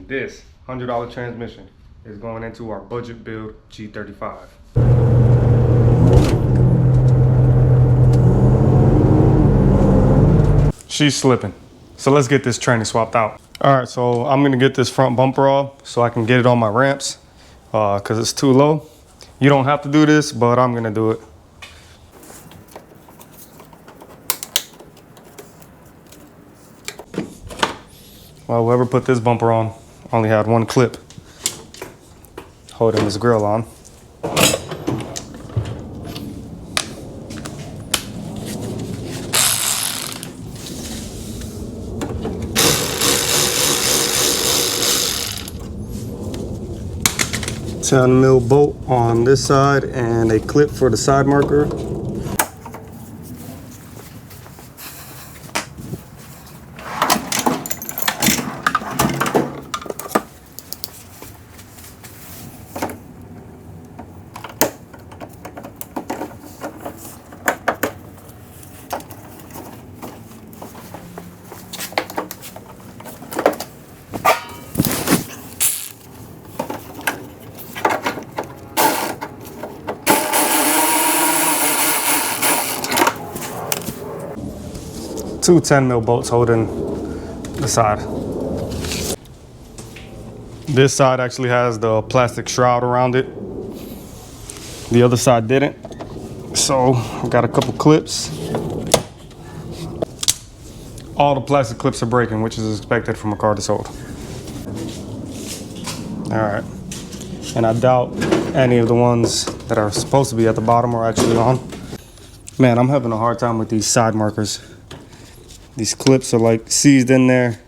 And this $100 transmission is going into our budget build G35. She's slipping. So let's get this tranny swapped out. All right, so I'm gonna get this front bumper off so I can get it on my ramps because it's too low. You don't have to do this, but I'm gonna do it. Well, whoever put this bumper on only had one clip holding this grill on. $10mm bolt on this side and a clip for the side marker. Two 10mm bolts holding the side. This side actually has the plastic shroud around it. The other side didn't. So I got a couple clips. All the plastic clips are breaking, which is expected from a car this old. All right. And I doubt any of the ones that are supposed to be at the bottom are actually on. Man, I'm having a hard time with these side markers. These clips are like seized in there.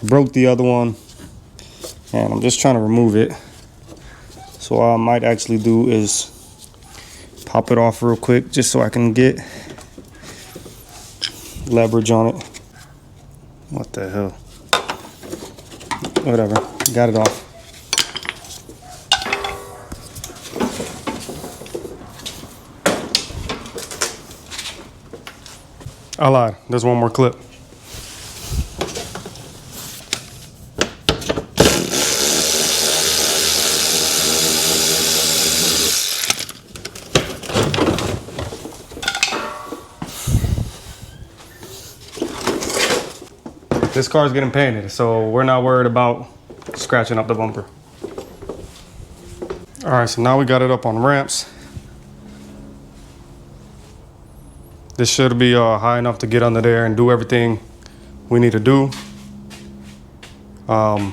I broke the other one and I'm just trying to remove it. So what I might actually do is pop it off real quick just so I can get leverage on it. What the hell? Whatever, got it off. I lied, there's one more clip. This car's getting painted, so we're not worried about scratching up the bumper. All right, so now we got it up on ramps. This should be high enough to get under there and do everything we need to do. But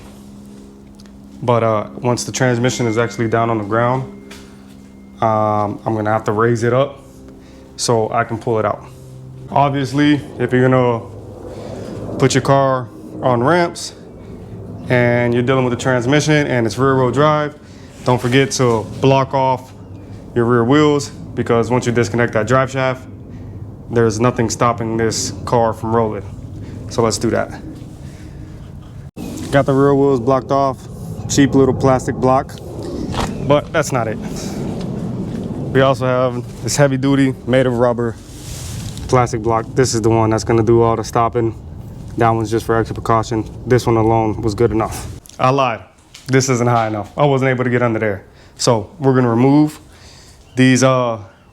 once the transmission is actually down on the ground, I'm gonna have to raise it up so I can pull it out. Obviously, if you're gonna put your car on ramps and you're dealing with the transmission and it's rear wheel drive, don't forget to block off your rear wheels, because once you disconnect that drive shaft, there's nothing stopping this car from rolling. So let's do that. Got the rear wheels blocked off. Cheap little plastic block, but that's not it. We also have this heavy duty, made of rubber, plastic block. This is the one that's gonna do all the stopping. That one's just for extra precaution. This one alone was good enough. I lied, this isn't high enough. I wasn't able to get under there. So we're gonna remove these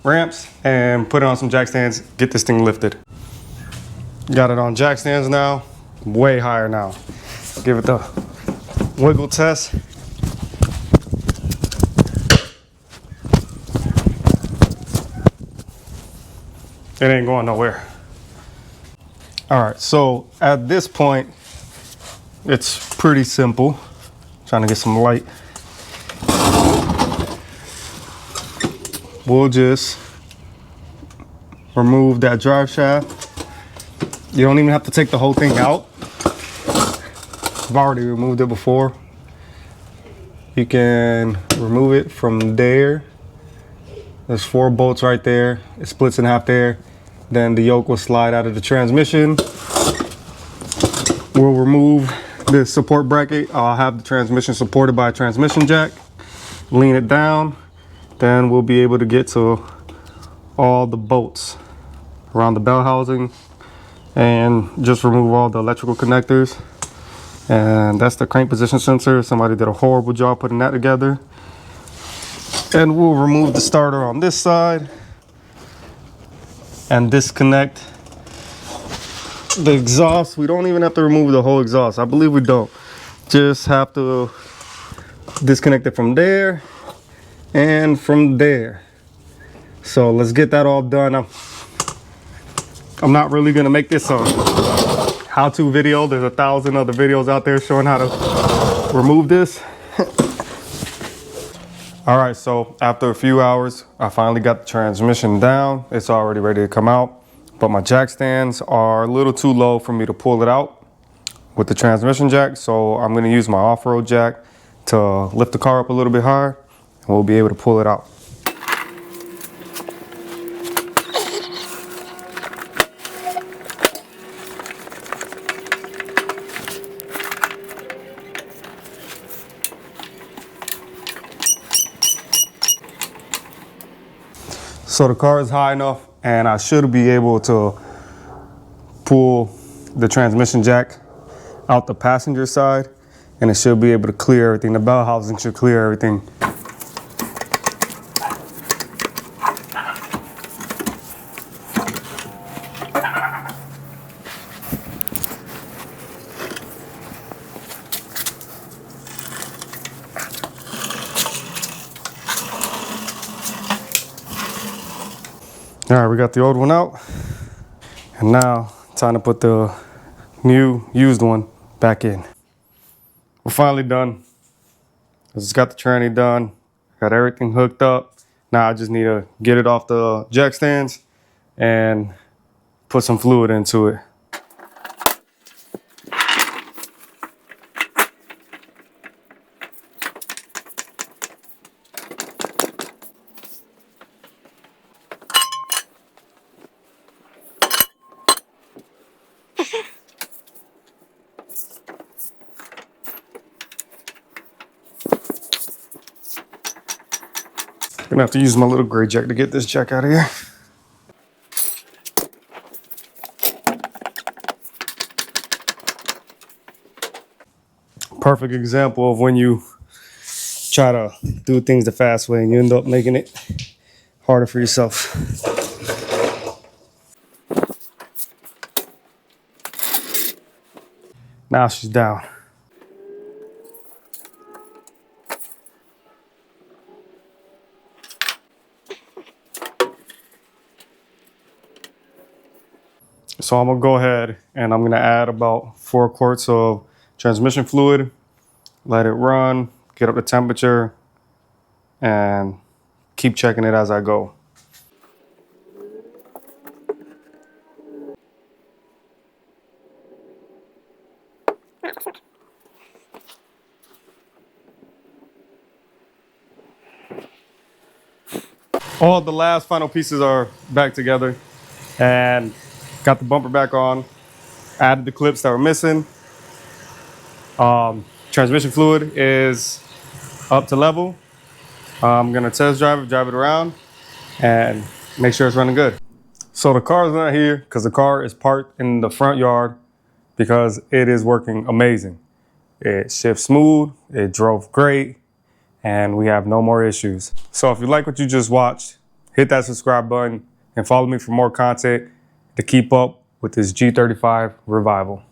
ramps and put it on some jack stands, get this thing lifted. Got it on jack stands now, way higher now. Give it the wiggle test. It ain't going nowhere. All right, so at this point, it's pretty simple. Trying to get some light. We'll just remove that drive shaft. You don't even have to take the whole thing out. I've already removed it before. You can remove it from there. There's 4 bolts right there. It splits in half there. Then the yoke will slide out of the transmission. We'll remove the support bracket. I'll have the transmission supported by a transmission jack. Lean it down. Then we'll be able to get to all the bolts around the bell housing and just remove all the electrical connectors. And that's the crank position sensor. Somebody did a horrible job putting that together. And we'll remove the starter on this side and disconnect the exhaust. We don't even have to remove the whole exhaust. I believe we don't. Just have to disconnect it from there and from there. So let's get that all done. I'm not really gonna make this a how-to video. There's 1,000 other videos out there showing how to remove this. All right, so after a few hours, I finally got the transmission down. It's already ready to come out, but my jack stands are a little too low for me to pull it out with the transmission jack. So I'm gonna use my off-road jack to lift the car up a little bit higher, and we'll be able to pull it out. So the car is high enough and I should be able to pull the transmission jack out the passenger side, and it should be able to clear everything. The bell housing should clear everything. All right, we got the old one out, and now time to put the new used one back in. We're finally done. I just got the tranny done, got everything hooked up. Now I just need to get it off the jack stands and put some fluid into it. Gonna have to use my little gray jack to get this jack out of here. Perfect example of when you try to do things the fast way and you end up making it harder for yourself. Now she's down. So I'm gonna go ahead and I'm gonna add about 4 quarts of transmission fluid, let it run, get up the temperature, and keep checking it as I go. All the last final pieces are back together, and got the bumper back on, added the clips that were missing. Transmission fluid is up to level. I'm gonna test drive it around, and make sure it's running good. So the car is not here because the car is parked in the front yard because it is working amazing. It shifts smooth, it drove great, and we have no more issues. So if you like what you just watched, hit that subscribe button and follow me for more content to keep up with this G35 revival.